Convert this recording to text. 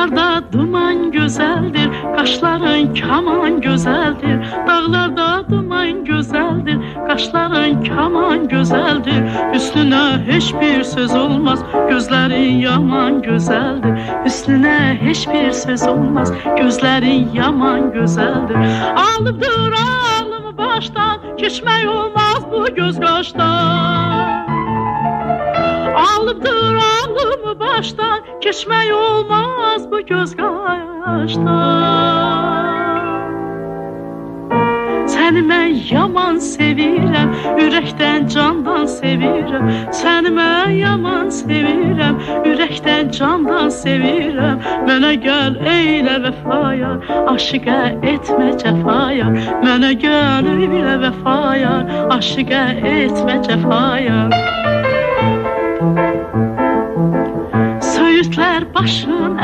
Dağlarda duman güzeldir, kaşların kaman güzeldir. Dağlarda duman güzeldir, kaşların kaman güzeldir. Üstüne hiçbir söz olmaz, gözlerin yaman güzeldir. Üstüne hiçbir söz olmaz, gözlerin yaman güzeldir. Alıpdır ağlımı baştan, geçmek olmaz bu göz kaştan. Alıpdır ağlımı baştan, geçmek olmaz bu göz kaştan. Səni mən yaman sevirəm, ürəkdən candan sevirəm. Səni mən yaman sevirəm, ürəkdən candan sevirəm. Mənə gəl eylə vəfaya, aşiqə etmə cəfaya. Mənə gəl eylə vəfaya, aşiqə etmə cəfaya. Söğütlər başın